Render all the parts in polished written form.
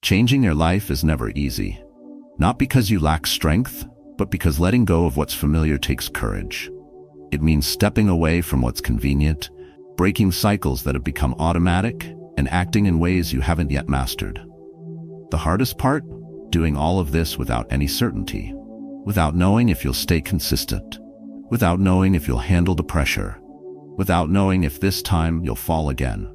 Changing your life is never easy. Not because you lack strength, but because letting go of what's familiar takes courage. It means stepping away from what's convenient, breaking cycles that have become automatic, and acting in ways you haven't yet mastered. The hardest part? Doing all of this without any certainty, without knowing if you'll stay consistent, without knowing if you'll handle the pressure, without knowing if this time you'll fall again.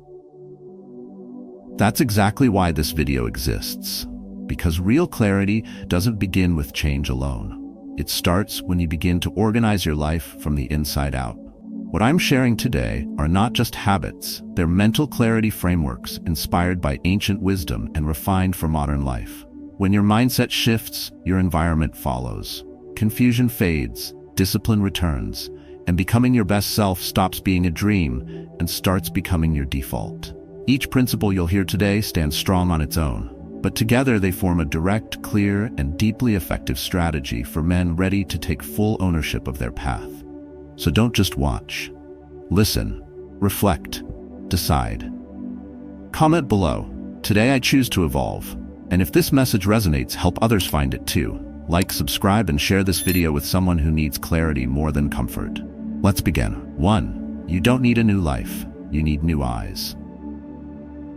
That's exactly why this video exists, because real clarity doesn't begin with change alone. It starts when you begin to organize your life from the inside out. What I'm sharing today are not just habits, they're mental clarity frameworks inspired by ancient wisdom and refined for modern life. When your mindset shifts, your environment follows. Confusion fades, discipline returns, and becoming your best self stops being a dream and starts becoming your default. Each principle you'll hear today stands strong on its own, but together they form a direct, clear, and deeply effective strategy for men ready to take full ownership of their path. So don't just watch. Listen, reflect, decide. Comment below. Today I choose to evolve. And if this message resonates, help others find it too. Like, subscribe, and share this video with someone who needs clarity more than comfort. Let's begin. 1. You don't need a new life. You need new eyes.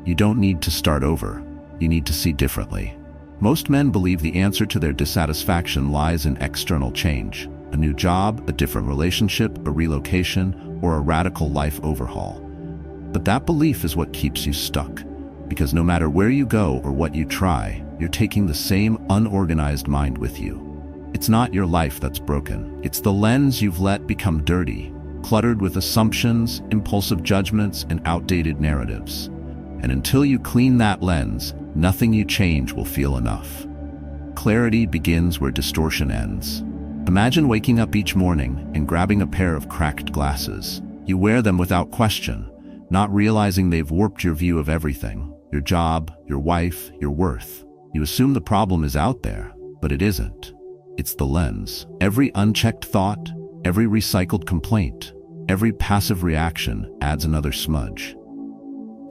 You don't need to start over. You need to see differently. Most men believe the answer to their dissatisfaction lies in external change. A new job, a different relationship, a relocation, or a radical life overhaul. But that belief is what keeps you stuck. Because no matter where you go or what you try, you're taking the same unorganized mind with you. It's not your life that's broken. It's the lens you've let become dirty, cluttered with assumptions, impulsive judgments, and outdated narratives. And until you clean that lens, nothing you change will feel enough. Clarity begins where distortion ends. Imagine waking up each morning and grabbing a pair of cracked glasses. You wear them without question, not realizing they've warped your view of everything. Your job, your wife, your worth. You assume the problem is out there, but it isn't. It's the lens. Every unchecked thought, every recycled complaint, every passive reaction adds another smudge.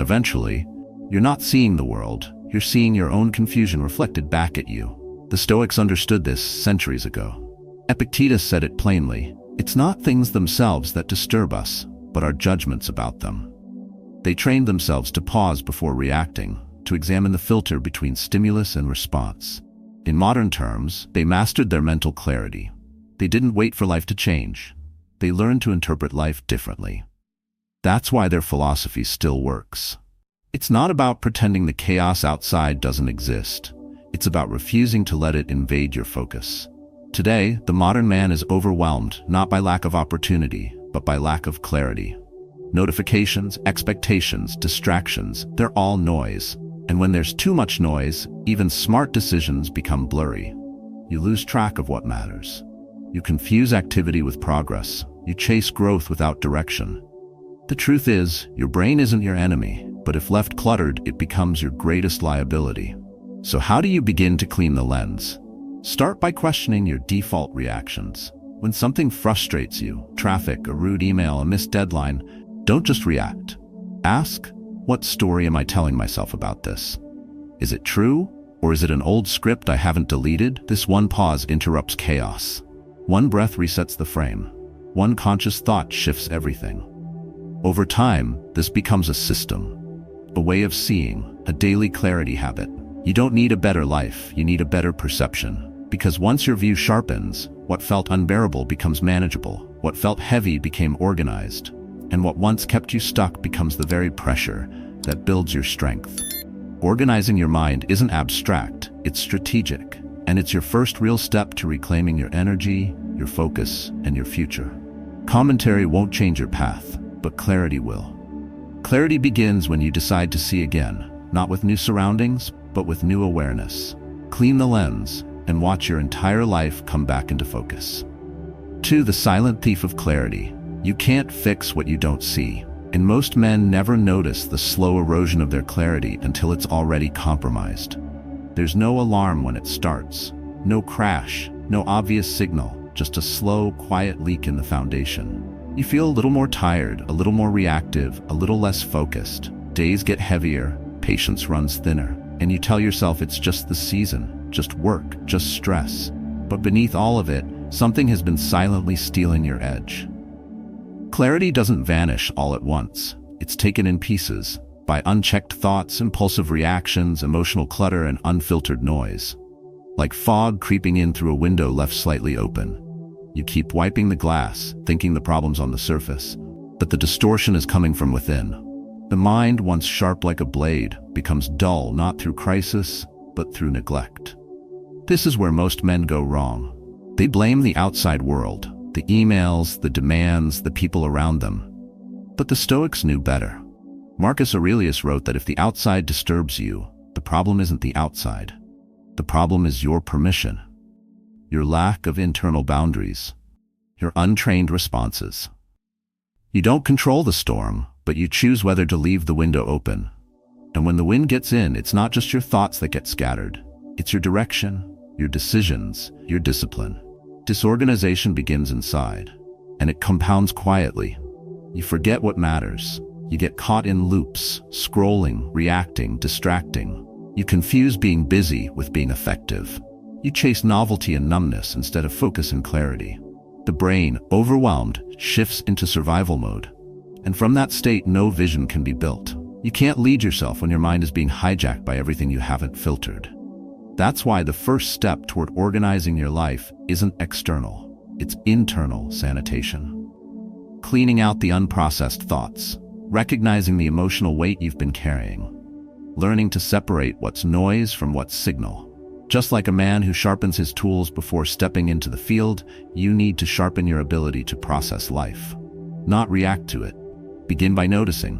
Eventually, you're not seeing the world, you're seeing your own confusion reflected back at you. The Stoics understood this centuries ago. Epictetus said it plainly, it's not things themselves that disturb us, but our judgments about them. They trained themselves to pause before reacting, to examine the filter between stimulus and response. In modern terms, they mastered their mental clarity. They didn't wait for life to change. They learned to interpret life differently. That's why their philosophy still works. It's not about pretending the chaos outside doesn't exist. It's about refusing to let it invade your focus. Today, the modern man is overwhelmed not by lack of opportunity, but by lack of clarity. Notifications, expectations, distractions, they're all noise. And when there's too much noise, even smart decisions become blurry. You lose track of what matters. You confuse activity with progress. You chase growth without direction. The truth is, your brain isn't your enemy, but if left cluttered, it becomes your greatest liability. So how do you begin to clean the lens? Start by questioning your default reactions. When something frustrates you, traffic, a rude email, a missed deadline, don't just react. Ask, what story am I telling myself about this? Is it true? Or is it an old script I haven't deleted? This one pause interrupts chaos. One breath resets the frame. One conscious thought shifts everything. Over time, this becomes a system, a way of seeing, a daily clarity habit. You don't need a better life, you need a better perception. Because once your view sharpens, what felt unbearable becomes manageable, what felt heavy became organized, and what once kept you stuck becomes the very pressure that builds your strength. Organizing your mind isn't abstract, it's strategic, and it's your first real step to reclaiming your energy, your focus, and your future. Commentary won't change your path, but clarity will. Clarity begins when you decide to see again, not with new surroundings, but with new awareness. Clean the lens and watch your entire life come back into focus. 2. The silent thief of clarity. You can't fix what you don't see. And most men never notice the slow erosion of their clarity until it's already compromised. There's no alarm when it starts, no crash, no obvious signal, just a slow, quiet leak in the foundation. You feel a little more tired, a little more reactive, a little less focused. Days get heavier, patience runs thinner. and you tell yourself it's just the season, just work, just stress. But beneath all of it, something has been silently stealing your edge. Clarity doesn't vanish all at once. It's taken in pieces, by unchecked thoughts, impulsive reactions, emotional clutter, and unfiltered noise. Like fog creeping in through a window left slightly open. You keep wiping the glass, thinking the problem's on the surface, but the distortion is coming from within. The mind, once sharp like a blade, becomes dull not through crisis, but through neglect. This is where most men go wrong. They blame the outside world, the emails, the demands, the people around them. But the Stoics knew better. Marcus Aurelius wrote that if the outside disturbs you, the problem isn't the outside. The problem is your permission, your lack of internal boundaries, your untrained responses. You don't control the storm, but you choose whether to leave the window open. And when the wind gets in, it's not just your thoughts that get scattered. It's your direction, your decisions, your discipline. Disorganization begins inside, and it compounds quietly. You forget what matters. You get caught in loops, scrolling, reacting, distracting. You confuse being busy with being effective. You chase novelty and numbness instead of focus and clarity. The brain, overwhelmed, shifts into survival mode. And from that state, no vision can be built. You can't lead yourself when your mind is being hijacked by everything you haven't filtered. That's why the first step toward organizing your life isn't external. It's internal sanitation. Cleaning out the unprocessed thoughts. Recognizing the emotional weight you've been carrying. Learning to separate what's noise from what's signal. Just like a man who sharpens his tools before stepping into the field, you need to sharpen your ability to process life, not react to it. Begin by noticing.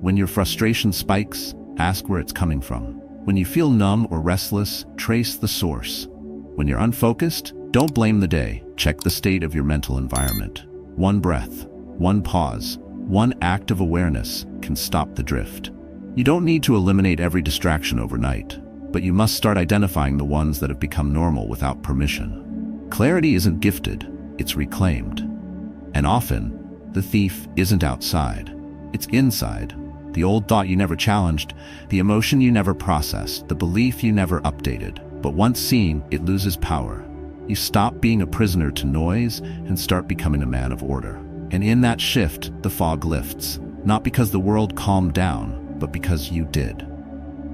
When your frustration spikes, ask where it's coming from. When you feel numb or restless, trace the source. When you're unfocused, don't blame the day. Check the state of your mental environment. One breath, one pause, one act of awareness can stop the drift. You don't need to eliminate every distraction overnight, but you must start identifying the ones that have become normal without permission. Clarity isn't gifted, it's reclaimed. And often, the thief isn't outside, it's inside. The old thought you never challenged, the emotion you never processed, the belief you never updated. But once seen, it loses power. You stop being a prisoner to noise and start becoming a man of order. And in that shift, the fog lifts, not because the world calmed down, but because you did.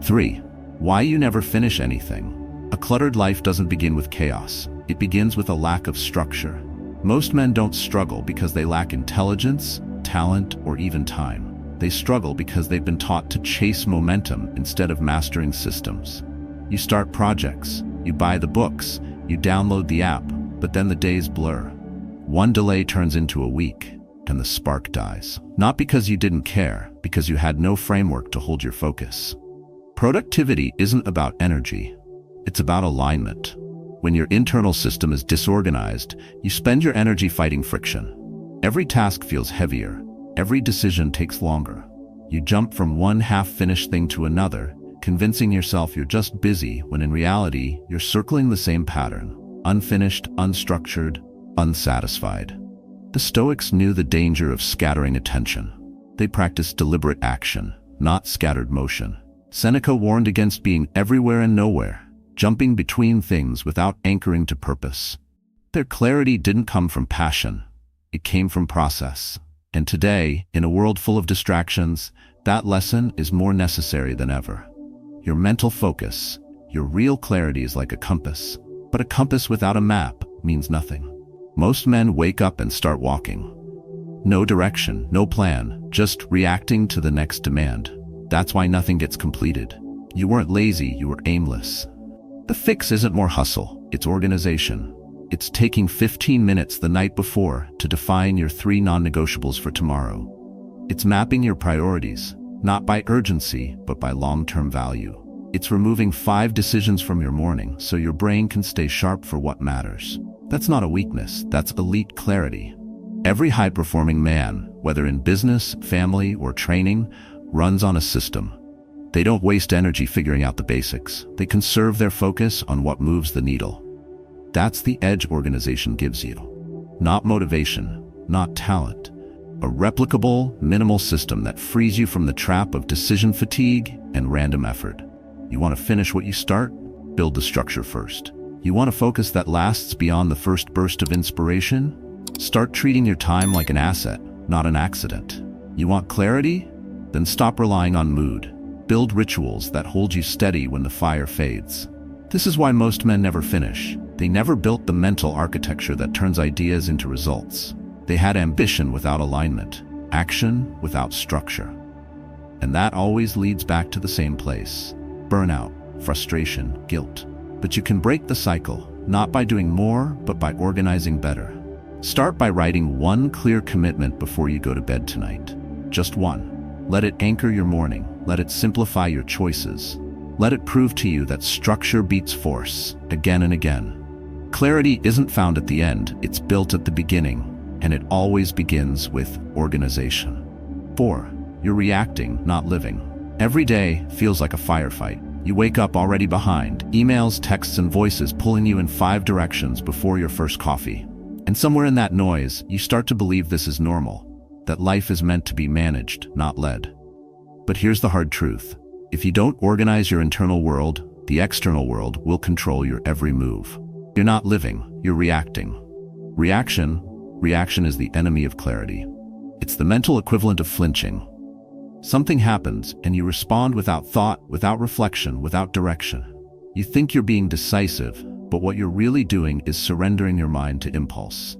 3. Why you never finish anything. A cluttered life doesn't begin with chaos. It begins with a lack of structure. Most men don't struggle because they lack intelligence, talent, or even time. They struggle because they've been taught to chase momentum instead of mastering systems. You start projects, you buy the books, you download the app, but then the days blur. One delay turns into a week, and the spark dies. Not because you didn't care, because you had no framework to hold your focus. Productivity isn't about energy, it's about alignment. When your internal system is disorganized, you spend your energy fighting friction. Every task feels heavier, every decision takes longer. You jump from one half-finished thing to another, convincing yourself you're just busy when in reality, you're circling the same pattern. Unfinished, unstructured, unsatisfied. The Stoics knew the danger of scattering attention. They practiced deliberate action, not scattered motion. Seneca warned against being everywhere and nowhere, jumping between things without anchoring to purpose. Their clarity didn't come from passion. It came from process. And today, in a world full of distractions, that lesson is more necessary than ever. Your mental focus, your real clarity is like a compass. But a compass without a map means nothing. Most men wake up and start walking. No direction, no plan, just reacting to the next demand. That's why nothing gets completed. You weren't lazy, you were aimless. The fix isn't more hustle, it's organization. It's taking 15 minutes the night before to define your 3 non-negotiables for tomorrow. It's mapping your priorities, not by urgency, but by long-term value. It's removing 5 decisions from your morning so your brain can stay sharp for what matters. That's not a weakness, that's elite clarity. Every high-performing man, whether in business, family, or training, runs on a system. They don't waste energy figuring out the basics. They conserve their focus on what moves the needle. That's the edge organization gives you. Not motivation, not talent. A replicable, minimal system that frees you from the trap of decision fatigue and random effort. You want to finish what you start? Build the structure first. You want a focus that lasts beyond the first burst of inspiration? Start treating your time like an asset, not an accident. You want clarity? Then stop relying on mood. Build rituals that hold you steady when the fire fades. This is why most men never finish. They never built the mental architecture that turns ideas into results. They had ambition without alignment, action without structure. And that always leads back to the same place: burnout, frustration, guilt. But you can break the cycle, not by doing more, but by organizing better. Start by writing one clear commitment before you go to bed tonight. Just one. Let it anchor your morning. Let it simplify your choices. Let it prove to you that structure beats force, again and again. Clarity isn't found at the end, it's built at the beginning, and it always begins with organization. 4. You're reacting, not living. Every day feels like a firefight. You wake up already behind, emails, texts, and voices pulling you in 5 directions before your first coffee. And somewhere in that noise, you start to believe this is normal, that life is meant to be managed, not led. But here's the hard truth. If you don't organize your internal world, the external world will control your every move. You're not living, you're reacting. Reaction is the enemy of clarity. It's the mental equivalent of flinching. Something happens and you respond without thought, without reflection, without direction. You think you're being decisive, but what you're really doing is surrendering your mind to impulse.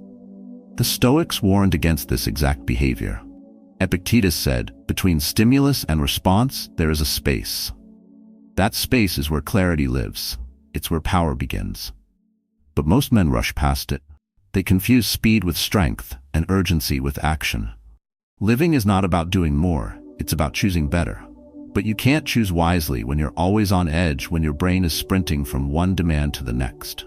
The Stoics warned against this exact behavior. Epictetus said, "Between stimulus and response, there is a space." That space is where clarity lives. It's where power begins. But most men rush past it. They confuse speed with strength and urgency with action. Living is not about doing more, it's about choosing better. But you can't choose wisely when you're always on edge, when your brain is sprinting from one demand to the next.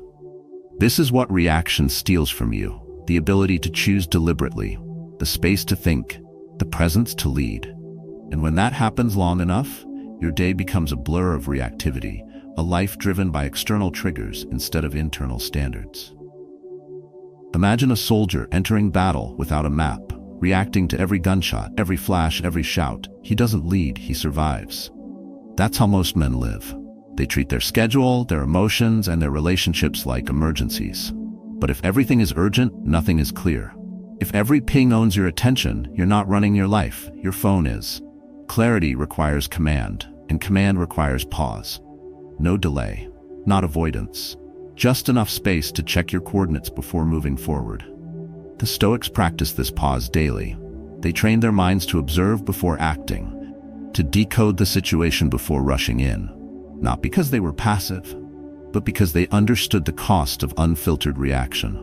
This is what reaction steals from you: the ability to choose deliberately, the space to think, the presence to lead. And when that happens long enough, your day becomes a blur of reactivity, a life driven by external triggers instead of internal standards. Imagine a soldier entering battle without a map, reacting to every gunshot, every flash, every shout. He doesn't lead, he survives. That's how most men live. They treat their schedule, their emotions, and their relationships like emergencies. But if everything is urgent, nothing is clear. If every ping owns your attention, you're not running your life, your phone is. Clarity requires command, and command requires pause. No delay, not avoidance. Just enough space to check your coordinates before moving forward. The Stoics practiced this pause daily. They trained their minds to observe before acting, to decode the situation before rushing in, not because they were passive, but because they understood the cost of unfiltered reaction.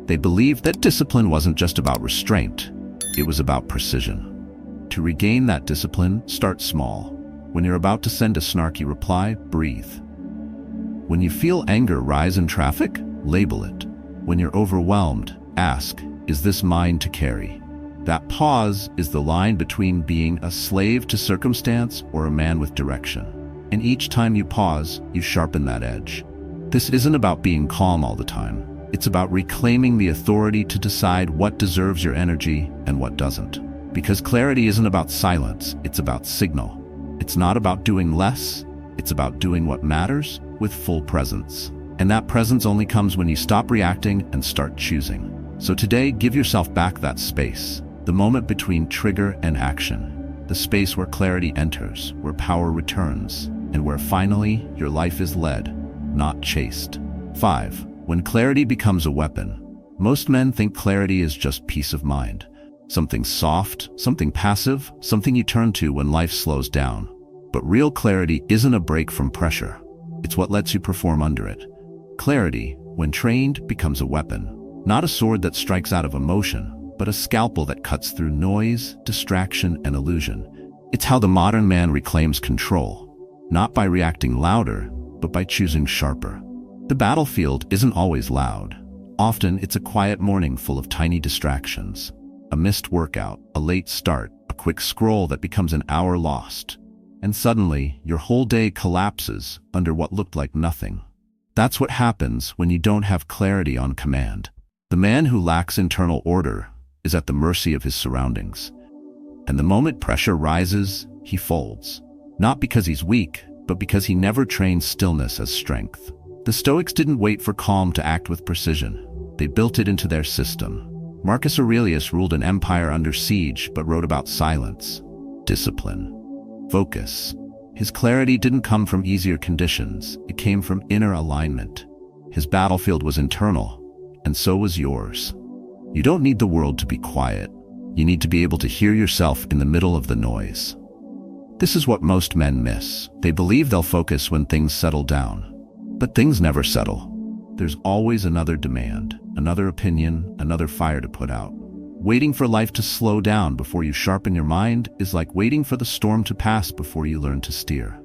They believed that discipline wasn't just about restraint, it was about precision. To regain that discipline, start small. When you're about to send a snarky reply, breathe. When you feel anger rise in traffic, label it. When you're overwhelmed, ask, is this mine to carry? That pause is the line between being a slave to circumstance or a man with direction. And each time you pause, you sharpen that edge. This isn't about being calm all the time. It's about reclaiming the authority to decide what deserves your energy and what doesn't. Because clarity isn't about silence, it's about signal. It's not about doing less, it's about doing what matters with full presence. And that presence only comes when you stop reacting and start choosing. So today, give yourself back that space, the moment between trigger and action, the space where clarity enters, where power returns, and where finally your life is led, not chased. 5. When clarity becomes a weapon. Most men think clarity is just peace of mind. Something soft, something passive, something you turn to when life slows down. But real clarity isn't a break from pressure. It's what lets you perform under it. Clarity, when trained, becomes a weapon. Not a sword that strikes out of emotion, but a scalpel that cuts through noise, distraction, and illusion. It's how the modern man reclaims control, not by reacting louder, but by choosing sharper. The battlefield isn't always loud. Often it's a quiet morning full of tiny distractions. A missed workout, a late start, a quick scroll that becomes an hour lost. And suddenly, your whole day collapses under what looked like nothing. That's what happens when you don't have clarity on command. The man who lacks internal order is at the mercy of his surroundings. And the moment pressure rises, he folds. Not because he's weak, but because he never trained stillness as strength. The Stoics didn't wait for calm to act with precision. They built it into their system. Marcus Aurelius ruled an empire under siege but wrote about silence, discipline, focus. His clarity didn't come from easier conditions, it came from inner alignment. His battlefield was internal, and so was yours. You don't need the world to be quiet. You need to be able to hear yourself in the middle of the noise. This is what most men miss. They believe they'll focus when things settle down. But things never settle. There's always another demand, another opinion, another fire to put out. Waiting for life to slow down before you sharpen your mind is like waiting for the storm to pass before you learn to steer.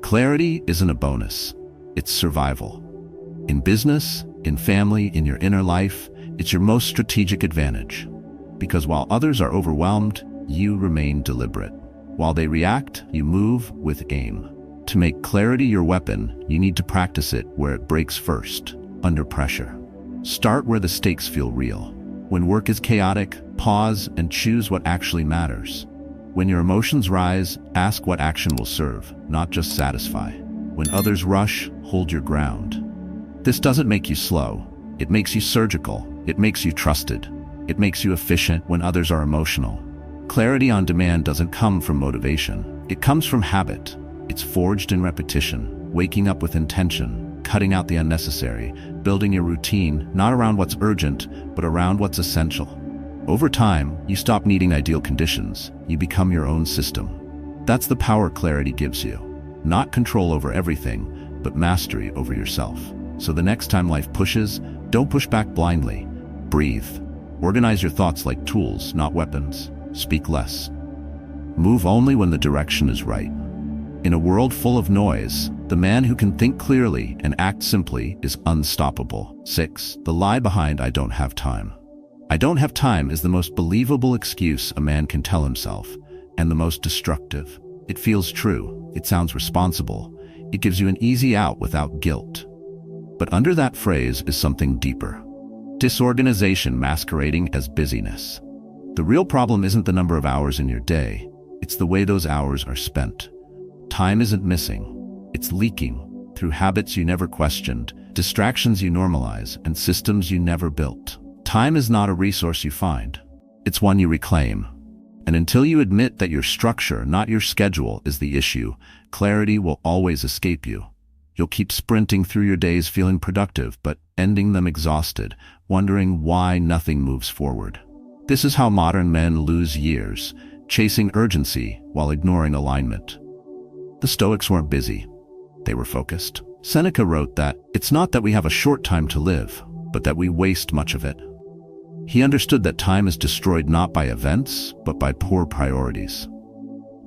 Clarity isn't a bonus, it's survival. In business, in family, in your inner life, it's your most strategic advantage. Because while others are overwhelmed, you remain deliberate. While they react, you move with aim. To make clarity your weapon, you need to practice it where it breaks first, under pressure. Start where the stakes feel real. When work is chaotic, pause and choose what actually matters. When your emotions rise, ask what action will serve, not just satisfy. When others rush, hold your ground. This doesn't make you slow. It makes you surgical. It makes you trusted. It makes you efficient when others are emotional. Clarity on demand doesn't come from motivation. It comes from habit. It's forged in repetition, waking up with intention, cutting out the unnecessary, building your routine not around what's urgent, but around what's essential. Over time, you stop needing ideal conditions. You become your own system. That's the power clarity gives you. Not control over everything, but mastery over yourself. So the next time life pushes, don't push back blindly. Breathe. Organize your thoughts like tools, not weapons. Speak less. Move only when the direction is right. In a world full of noise, the man who can think clearly and act simply is unstoppable. 6. The lie behind "I don't have time." I don't have time is the most believable excuse a man can tell himself, and the most destructive. It feels true. It sounds responsible. It gives you an easy out without guilt. But under that phrase is something deeper. Disorganization masquerading as busyness. The real problem isn't the number of hours in your day. It's the way those hours are spent. Time isn't missing. It's leaking through habits you never questioned, distractions you normalize, and systems you never built. Time is not a resource you find. It's one you reclaim. And until you admit that your structure, not your schedule, is the issue, clarity will always escape you. You'll keep sprinting through your days feeling productive, but ending them exhausted, wondering why nothing moves forward. This is how modern men lose years, chasing urgency while ignoring alignment. The Stoics weren't busy. They were focused. Seneca wrote that it's not that we have a short time to live, but that we waste much of it. He understood that time is destroyed not by events, but by poor priorities.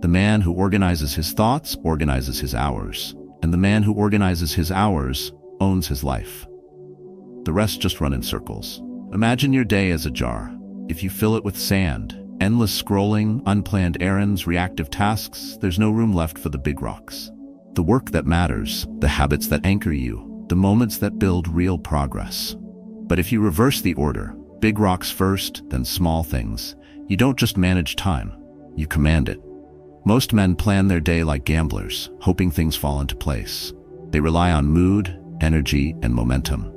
The man who organizes his thoughts organizes his hours, and the man who organizes his hours owns his life. The rest just run in circles. Imagine your day as a jar. If you fill it with sand, endless scrolling, unplanned errands, reactive tasks, there's no room left for the big rocks. The work that matters, the habits that anchor you, the moments that build real progress. But if you reverse the order, big rocks first, then small things, you don't just manage time, you command it. Most men plan their day like gamblers, hoping things fall into place. They rely on mood, energy, and momentum.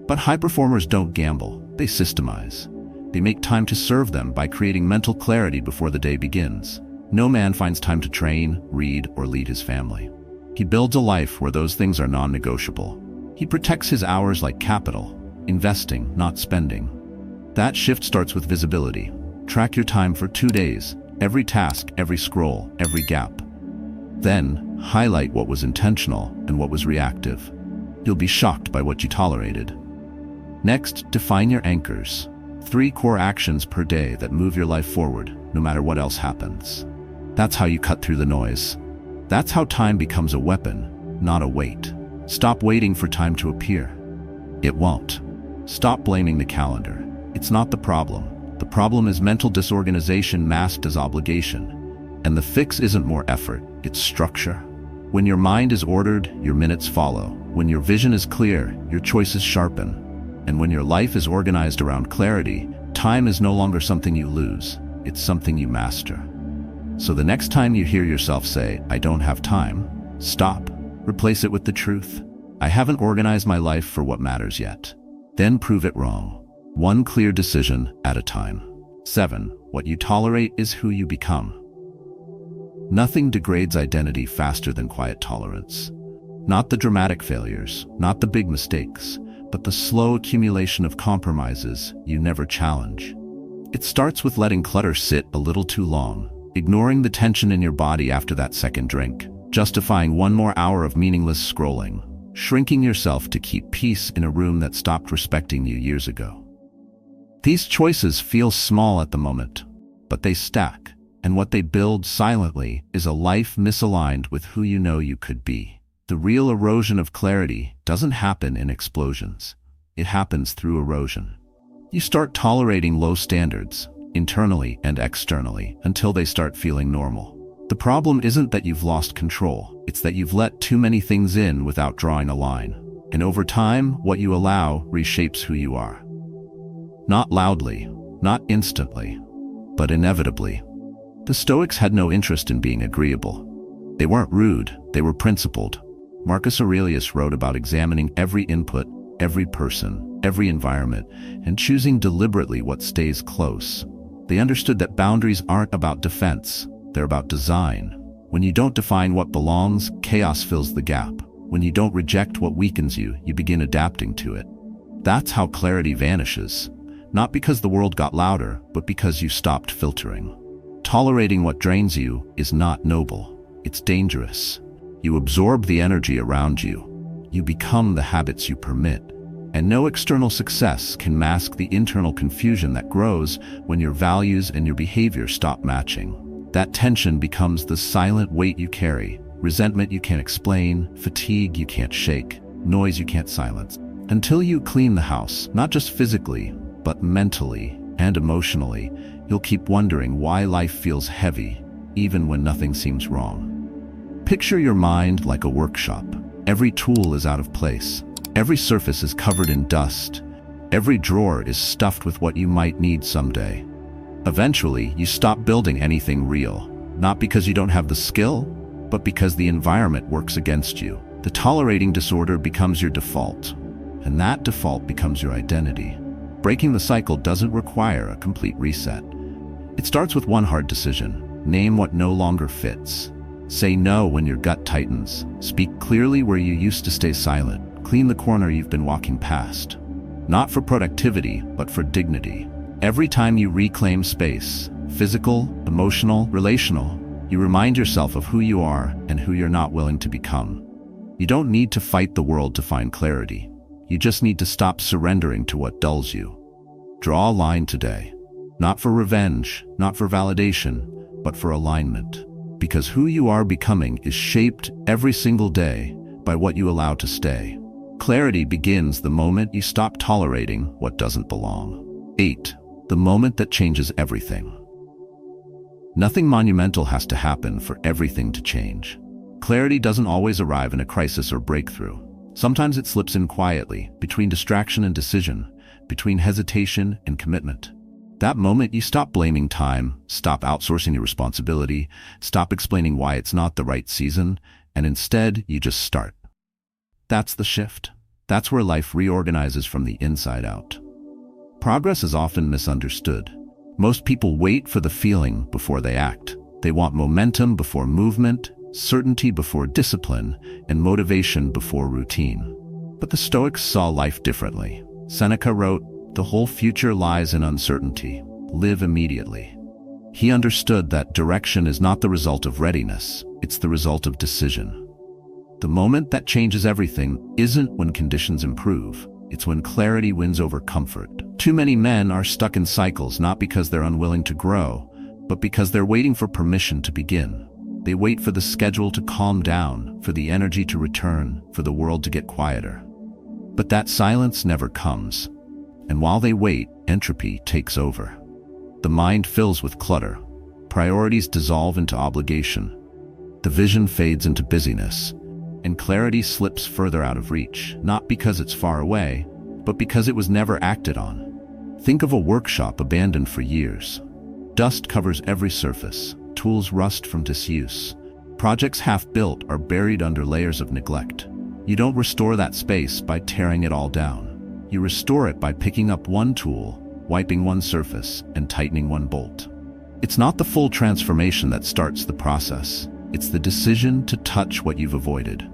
But high performers don't gamble, they systemize. They make time to serve them by creating mental clarity before the day begins. No man finds time to train, read, or lead his family. He builds a life where those things are non-negotiable. He protects his hours like capital, investing, not spending. That shift starts with visibility. Track your time for 2 days, every task, every scroll, every gap. Then, highlight what was intentional and what was reactive. You'll be shocked by what you tolerated. Next, define your anchors. 3 core actions per day that move your life forward, no matter what else happens. That's how you cut through the noise. That's how time becomes a weapon, not a weight. Stop waiting for time to appear. It won't. Stop blaming the calendar. It's not the problem. The problem is mental disorganization masked as obligation. And the fix isn't more effort, it's structure. When your mind is ordered, your minutes follow. When your vision is clear, your choices sharpen. And when your life is organized around clarity, time is no longer something you lose, it's something you master. So the next time you hear yourself say, "I don't have time," Stop. Replace it with the truth. I haven't organized my life for what matters yet. Then prove it wrong. One clear decision at a time. 7. What you tolerate is who you become. Nothing degrades identity faster than quiet tolerance. Not the dramatic failures, not the big mistakes, but the slow accumulation of compromises you never challenge. It starts with letting clutter sit a little too long, ignoring the tension in your body after that second drink, justifying one more hour of meaningless scrolling, shrinking yourself to keep peace in a room that stopped respecting you years ago. These choices feel small at the moment, but they stack, and what they build silently is a life misaligned with who you know you could be. The real erosion of clarity doesn't happen in explosions. It happens through erosion. You start tolerating low standards, internally and externally, until they start feeling normal. The problem isn't that you've lost control, it's that you've let too many things in without drawing a line. And over time, what you allow reshapes who you are. Not loudly, not instantly, but inevitably. The Stoics had no interest in being agreeable. They weren't rude, they were principled. Marcus Aurelius wrote about examining every input, every person, every environment, and choosing deliberately what stays close. They understood that boundaries aren't about defense, they're about design. When you don't define what belongs, chaos fills the gap. When you don't reject what weakens you, you begin adapting to it. That's how clarity vanishes. Not because the world got louder, but because you stopped filtering. Tolerating what drains you is not noble. It's dangerous. You absorb the energy around you. You become the habits you permit. And no external success can mask the internal confusion that grows when your values and your behavior stop matching. That tension becomes the silent weight you carry, resentment you can't explain, fatigue you can't shake, noise you can't silence. Until you clean the house, not just physically, but mentally and emotionally, you'll keep wondering why life feels heavy, even when nothing seems wrong. Picture your mind like a workshop. Every tool is out of place. Every surface is covered in dust. Every drawer is stuffed with what you might need someday. Eventually, you stop building anything real, not because you don't have the skill, but because the environment works against you. The tolerating disorder becomes your default, and that default becomes your identity. Breaking the cycle doesn't require a complete reset. It starts with one hard decision. Name what no longer fits. Say no when your gut tightens. Speak clearly where you used to stay silent. Clean the corner you've been walking past. Not for productivity, but for dignity. Every time you reclaim space, physical, emotional, relational, you remind yourself of who you are and who you're not willing to become. You don't need to fight the world to find clarity. You just need to stop surrendering to what dulls you. Draw a line today. Not for revenge, not for validation, but for alignment. Because who you are becoming is shaped every single day by what you allow to stay. Clarity begins the moment you stop tolerating what doesn't belong. 8. The moment that changes everything. Nothing monumental has to happen for everything to change. Clarity doesn't always arrive in a crisis or breakthrough. Sometimes it slips in quietly, between distraction and decision, between hesitation and commitment. That moment you stop blaming time, stop outsourcing your responsibility, stop explaining why it's not the right season, and instead you just start. That's the shift. That's where life reorganizes from the inside out. Progress is often misunderstood. Most people wait for the feeling before they act. They want momentum before movement, certainty before discipline, and motivation before routine. But the Stoics saw life differently. Seneca wrote, "The whole future lies in uncertainty. Live immediately." He understood that direction is not the result of readiness, it's the result of decision. The moment that changes everything isn't when conditions improve, it's when clarity wins over comfort. Too many men are stuck in cycles not because they're unwilling to grow, but because they're waiting for permission to begin. They wait for the schedule to calm down, for the energy to return, for the world to get quieter. But that silence never comes. And while they wait, entropy takes over. The mind fills with clutter. Priorities dissolve into obligation. The vision fades into busyness. And clarity slips further out of reach, not because it's far away, but because it was never acted on. Think of a workshop abandoned for years. Dust covers every surface. Tools rust from disuse. Projects half built are buried under layers of neglect. You don't restore that space by tearing it all down. You restore it by picking up one tool, wiping one surface, and tightening one bolt. It's not the full transformation that starts the process. It's the decision to touch what you've avoided.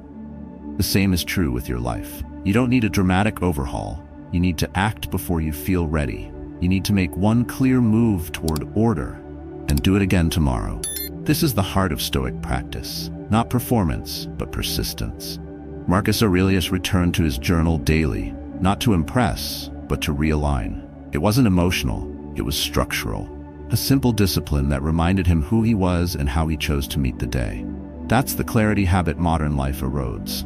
The same is true with your life. You don't need a dramatic overhaul. You need to act before you feel ready. You need to make one clear move toward order and do it again tomorrow. This is the heart of Stoic practice, not performance, but persistence. Marcus Aurelius returned to his journal daily, not to impress, but to realign. It wasn't emotional, it was structural. A simple discipline that reminded him who he was and how he chose to meet the day. That's the clarity habit modern life erodes.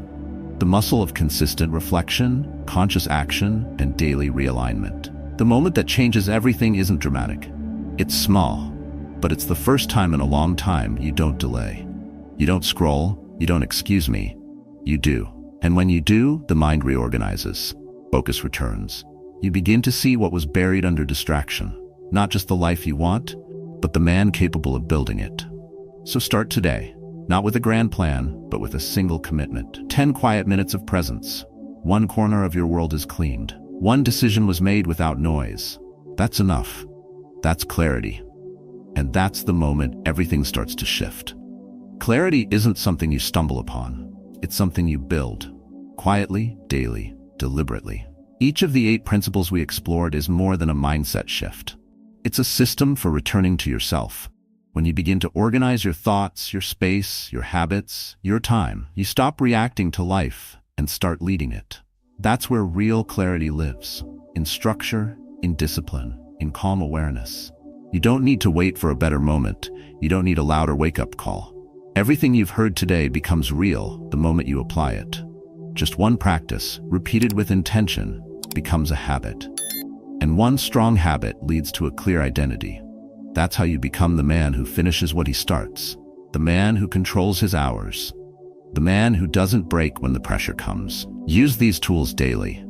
The muscle of consistent reflection, conscious action, and daily realignment. The moment that changes everything isn't dramatic. It's small, but it's the first time in a long time you don't delay. You don't scroll, you don't excuse me, you do. And when you do, the mind reorganizes. Focus returns. You begin to see what was buried under distraction. Not just the life you want, but the man capable of building it. So start today, not with a grand plan, but with a single commitment. 10 quiet minutes of presence. One corner of your world is cleaned. One decision was made without noise. That's enough. That's clarity. And that's the moment everything starts to shift. Clarity isn't something you stumble upon. It's something you build. Quietly, daily, deliberately. Each of the 8 principles we explored is more than a mindset shift. It's a system for returning to yourself. When you begin to organize your thoughts, your space, your habits, your time, you stop reacting to life and start leading it. That's where real clarity lives. In structure, in discipline, in calm awareness. You don't need to wait for a better moment. You don't need a louder wake-up call. Everything you've heard today becomes real the moment you apply it. Just one practice, repeated with intention, becomes a habit. And one strong habit leads to a clear identity. That's how you become the man who finishes what he starts, the man who controls his hours, the man who doesn't break when the pressure comes. Use these tools daily.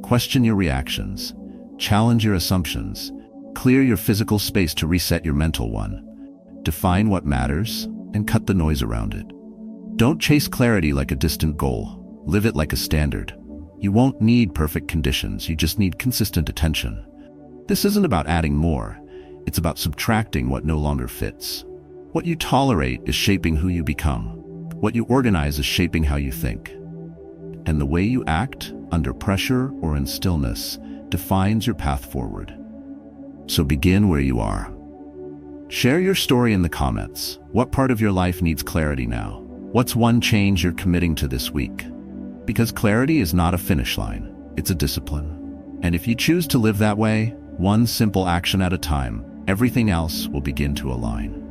Question your reactions, challenge your assumptions, clear your physical space to reset your mental one, define what matters, and cut the noise around it. Don't chase clarity like a distant goal. Live it like a standard. You won't need perfect conditions, you just need consistent attention. This isn't about adding more, it's about subtracting what no longer fits. What you tolerate is shaping who you become. What you organize is shaping how you think. And the way you act, under pressure or in stillness, defines your path forward. So begin where you are. Share your story in the comments. What part of your life needs clarity now? What's one change you're committing to this week? Because clarity is not a finish line, it's a discipline. And if you choose to live that way, one simple action at a time, everything else will begin to align.